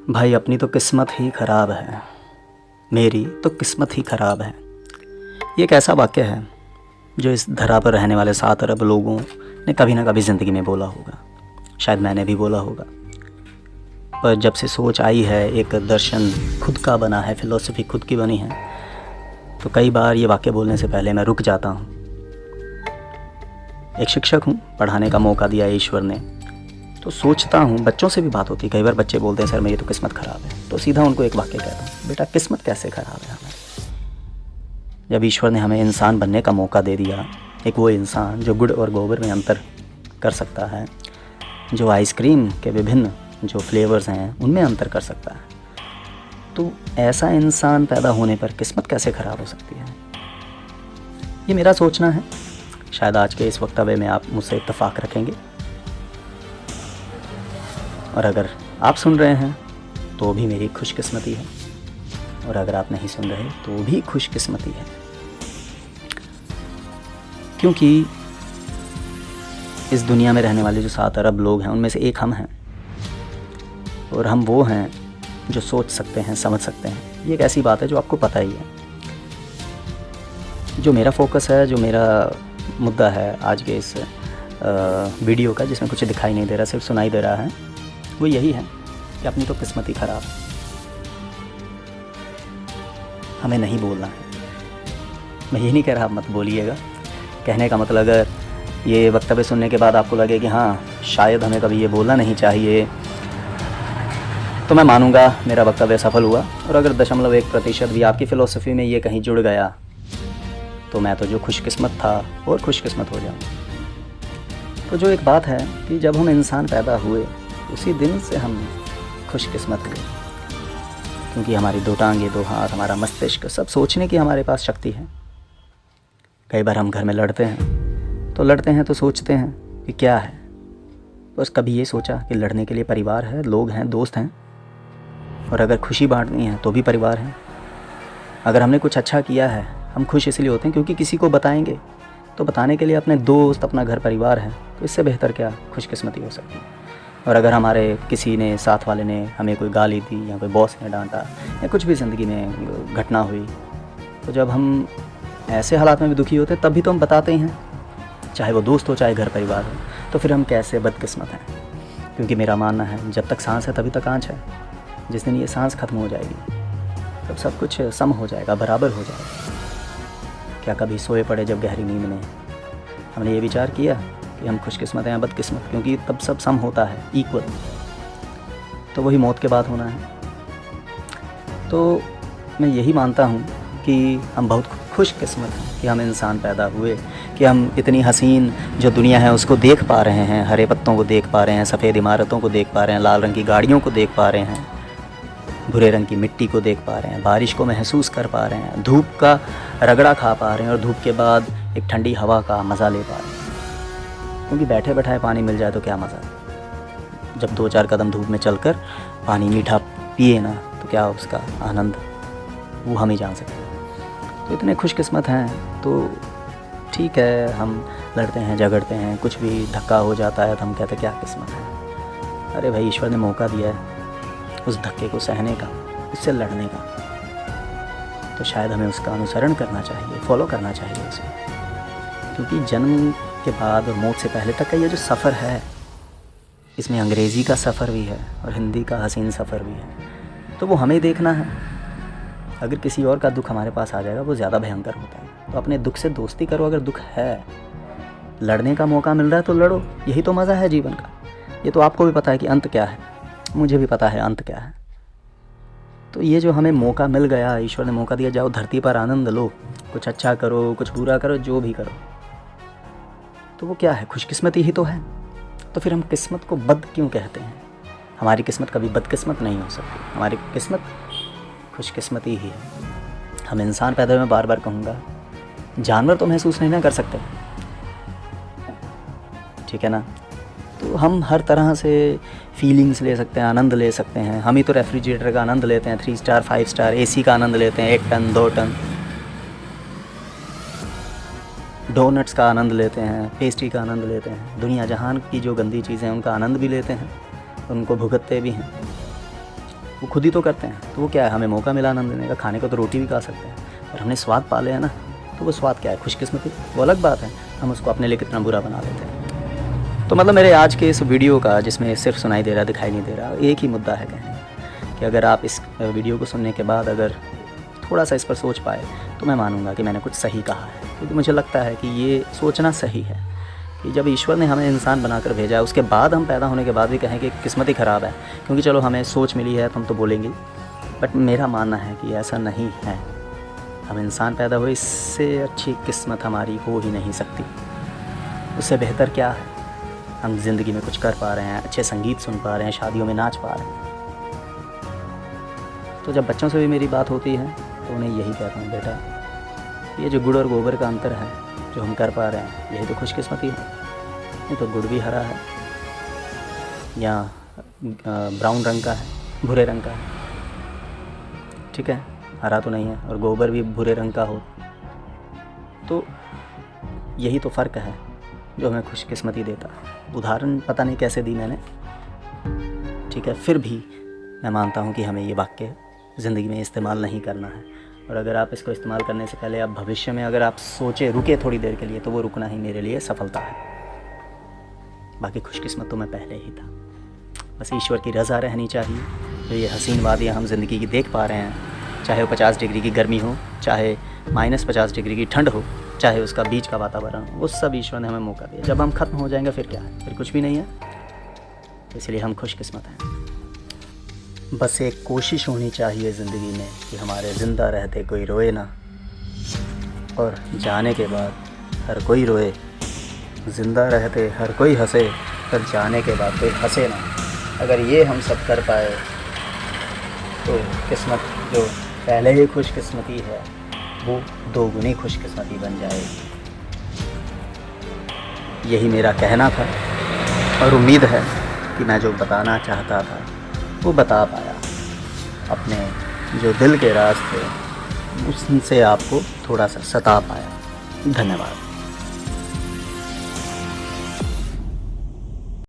भाई अपनी तो किस्मत ही ख़राब है, मेरी तो किस्मत ही ख़राब है। ये एक ऐसा वाक्य है जो इस धरा पर रहने वाले 7 अरब लोगों ने कभी ना कभी ज़िंदगी में बोला होगा। शायद मैंने भी बोला होगा। पर जब से सोच आई है, एक दर्शन खुद का बना है, फ़िलॉसफ़ी खुद की बनी है, तो कई बार ये वाक्य बोलने से पहले मैं रुक जाता हूँ। एक शिक्षक हूँ, पढ़ाने का मौका दिया ईश्वर ने, तो सोचता हूँ, बच्चों से भी बात होती है, कई बार बच्चे बोलते हैं सर मेरी तो किस्मत ख़राब है, तो सीधा उनको एक वाक्य कहता हूँ, बेटा किस्मत कैसे ख़राब है हमारी। जब ईश्वर ने हमें इंसान बनने का मौका दे दिया, एक वो इंसान जो गुड़ और गोबर में अंतर कर सकता है, जो आइसक्रीम के विभिन्न जो फ्लेवर्स हैं उनमें अंतर कर सकता है, तो ऐसा इंसान पैदा होने पर किस्मत कैसे ख़राब हो सकती है। ये मेरा सोचना है। शायद आज के इस वक्तव्य में आप मुझसे इत्तेफाक रखेंगे, और अगर आप सुन रहे हैं तो भी मेरी खुशकिस्मती है, और अगर आप नहीं सुन रहे तो भी खुशकिस्मती है, क्योंकि इस दुनिया में रहने वाले जो 7 अरब लोग हैं उनमें से एक हम हैं, और हम वो हैं जो सोच सकते हैं, समझ सकते हैं। ये एक ऐसी बात है जो आपको पता ही है। जो मेरा फोकस है, जो मेरा मुद्दा है आज के इस वीडियो का, जिसमें कुछ दिखाई नहीं दे रहा, सिर्फ सुनाई दे रहा है, वो यही है कि अपनी तो किस्मत ही ख़राब है। हमें नहीं बोलना है। मैं ये नहीं कह रहा आप मत बोलिएगा। कहने का मतलब, अगर ये वक्तव्य सुनने के बाद आपको लगे कि हाँ शायद हमें कभी ये बोलना नहीं चाहिए, तो मैं मानूंगा मेरा वक्तव्य सफल हुआ। और अगर 0.1% भी आपकी फ़िलॉसफ़ी में ये कहीं जुड़ गया, तो मैं तो जो खुशकिस्मत था और खुशकिस्मत हो जाऊँ। तो जो एक बात है कि जब हम इंसान पैदा हुए उसी दिन से हम खुशकिस्मत हुए, क्योंकि हमारी 2 टांगें, 2 हाथ, हमारा मस्तिष्क, सब सोचने की हमारे पास शक्ति है। कई बार हम घर में लड़ते हैं तो सोचते हैं कि क्या है, बस कभी ये सोचा कि लड़ने के लिए परिवार है, लोग हैं, दोस्त हैं, और अगर खुशी बांटनी है तो भी परिवार है। अगर हमने कुछ अच्छा किया है, हम खुश इसलिए होते हैं क्योंकि किसी को बताएंगे, तो बताने के लिए अपने दोस्त, अपना घर परिवार है, तो इससे बेहतर क्या खुशकिस्मती हो सकती है। और अगर हमारे किसी ने, साथ वाले ने हमें कोई गाली दी, या कोई बॉस ने डांटा, या कुछ भी ज़िंदगी में घटना हुई, तो जब हम ऐसे हालात में भी दुखी होते हैं तब भी तो हम बताते ही हैं, चाहे वो दोस्त हो चाहे घर परिवार हो। तो फिर हम कैसे बदकिस्मत हैं। क्योंकि मेरा मानना है जब तक सांस है तभी तक आँच है। जिस दिन ये सांस ख़त्म हो जाएगी तब सब कुछ सम हो जाएगा, बराबर हो जाएगा। क्या कभी सोए पड़े जब गहरी नींद में हमने ये विचार किया कि हम खुशकिस्मत हैं या बदकिस्मत, क्योंकि तब सब सम होता है, इक्वल। तो वही मौत के बाद होना है। तो मैं यही मानता हूँ कि हम बहुत खुशकिस्मत हैं कि हम इंसान पैदा हुए, कि हम इतनी हसीन जो दुनिया है उसको देख पा रहे हैं, हरे पत्तों को देख पा रहे हैं, सफ़ेद इमारतों को देख पा रहे हैं, लाल रंग की गाड़ियों को देख पा रहे हैं, भूरे रंग की मिट्टी को देख पा रहे हैं, बारिश को महसूस कर पा रहे हैं, धूप का रगड़ा खा पा रहे हैं, और धूप के बाद एक ठंडी हवा का मज़ा ले पा रहे हैं। क्योंकि बैठे बैठाए पानी मिल जाए तो क्या मज़ा है। जब 2-4 कदम धूप में चलकर पानी मीठा पिए ना, तो क्या उसका आनंद वो हम ही जान सकते हैं। तो इतने खुशकिस्मत हैं। तो ठीक है, हम लड़ते हैं, झगड़ते हैं, कुछ भी धक्का हो जाता है तो हम कहते हैं क्या किस्मत है। अरे भाई, ईश्वर ने मौका दिया है उस धक्के को सहने का, उससे लड़ने का, तो शायद हमें उसका अनुसरण करना चाहिए, फॉलो करना चाहिए उसे। क्योंकि जन्म के बाद और मौत से पहले तक का ये जो सफ़र है, इसमें अंग्रेज़ी का सफ़र भी है और हिंदी का हसीन सफ़र भी है, तो वो हमें देखना है। अगर किसी और का दुख हमारे पास आ जाएगा वो ज़्यादा भयंकर होता है। तो अपने दुख से दोस्ती करो। अगर दुख है, लड़ने का मौका मिल रहा है तो लड़ो। यही तो मज़ा है जीवन का। ये तो आपको भी पता है कि अंत क्या है, मुझे भी पता है अंत क्या है। तो ये जो हमें मौका मिल गया, ईश्वर ने मौका दिया, जाओ धरती पर आनंद लो, कुछ अच्छा करो, कुछ बुरा करो, जो भी करो, तो वो क्या है, खुशकिस्मती ही तो है। तो फिर हम किस्मत को बद क्यों कहते हैं। हमारी किस्मत कभी बदकिस्मत नहीं हो सकती, हमारी किस्मत खुशकिस्मती ही है। हम इंसान पैदा हुए, मैं बार बार कहूँगा, जानवर तो महसूस नहीं ना कर सकते, ठीक है ना। तो हम हर तरह से फीलिंग्स ले सकते हैं, आनंद ले सकते हैं। हम ही तो रेफ्रिजरेटर का आनंद लेते हैं, 3 स्टार 5 स्टार एसी का आनंद लेते हैं, 1 टन 2 टन डोनट्स का आनंद लेते हैं, पेस्ट्री का आनंद लेते हैं। दुनिया जहान की जो गंदी चीज़ें हैं उनका आनंद भी लेते हैं, उनको भुगतते भी हैं। वो खुद ही तो करते हैं। तो वो क्या है, हमें मौका मिला आनंद लेने का, खाने को तो रोटी भी खा सकते हैं, और हमने स्वाद पा लिया ना, तो वो स्वाद क्या है, खुशकिस्मती, वो अलग बात है। हम उसको अपने लिए कितना बुरा बना देते हैं। तो मतलब मेरे आज के इस वीडियो का, जिसमें सिर्फ सुनाई दे रहा दिखाई नहीं दे रहा, एक ही मुद्दा है कहने कि अगर आप इस वीडियो को सुनने के बाद अगर थोड़ा सा इस पर सोच पाए तो मैं मानूंगा कि मैंने कुछ सही कहा है। क्योंकि मुझे लगता है कि ये सोचना सही है कि जब ईश्वर ने हमें इंसान बनाकर भेजा है, उसके बाद हम पैदा होने के बाद भी कहें कि किस्मत ही ख़राब है, क्योंकि चलो हमें सोच मिली है तो हम तो बोलेंगे, बट मेरा मानना है कि ऐसा नहीं है। हम इंसान पैदा हुए, इससे अच्छी किस्मत हमारी हो ही नहीं सकती। उससे बेहतर क्या है, हम ज़िंदगी में कुछ कर पा रहे हैं, अच्छे संगीत सुन पा रहे हैं, शादियों में नाच पा रहे हैं। तो जब बच्चों से भी मेरी बात होती है तो उन्हें यही कहता हूँ, बेटा ये जो गुड़ और गोबर का अंतर है जो हम कर पा रहे हैं, यही तो खुशकिस्मती है। नहीं तो गुड़ भी हरा है या ब्राउन रंग का है, भूरे रंग का है, ठीक है, हरा तो नहीं है, और गोबर भी भूरे रंग का हो, तो यही तो फ़र्क है जो हमें खुशकिस्मती देता है। उदाहरण पता नहीं कैसे दी मैंने, ठीक है, फिर भी मैं मानता हूँ कि हमें ये वाक्य ज़िंदगी में इस्तेमाल नहीं करना है। और अगर आप इसको इस्तेमाल करने से पहले आप भविष्य में अगर आप सोचे, रुके थोड़ी देर के लिए, तो वो रुकना ही मेरे लिए सफलता है। बाकी खुशकिस्मत तो मैं पहले ही था। बस ईश्वर की रज़ा रहनी चाहिए। जो ये हसीन वादियाँ हम ज़िंदगी की देख पा रहे हैं, चाहे वो 50 डिग्री की गर्मी हो, चाहे -50 डिग्री की ठंड हो, चाहे उसका बीच का वातावरण हो, वो सब ईश्वर ने हमें मौका दिया। जब हम ख़त्म हो जाएंगे फिर क्या है, फिर कुछ भी नहीं है। इसलिए हम खुशकिस्मत हैं। बस एक कोशिश होनी चाहिए ज़िंदगी में कि हमारे ज़िंदा रहते कोई रोए ना, और जाने के बाद हर कोई रोए। ज़िंदा रहते हर कोई हंसे, पर जाने के बाद कोई हंसे ना। अगर ये हम सब कर पाए तो किस्मत जो पहले ही खुशकिस्मती है वो दोगुनी खुशकिस्मती बन जाएगी। यही मेरा कहना था, और उम्मीद है कि मैं जो बताना चाहता था वो बता पाया। अपने जो दिल के राज थे उनसे आपको थोड़ा सा सता पाया। धन्यवाद।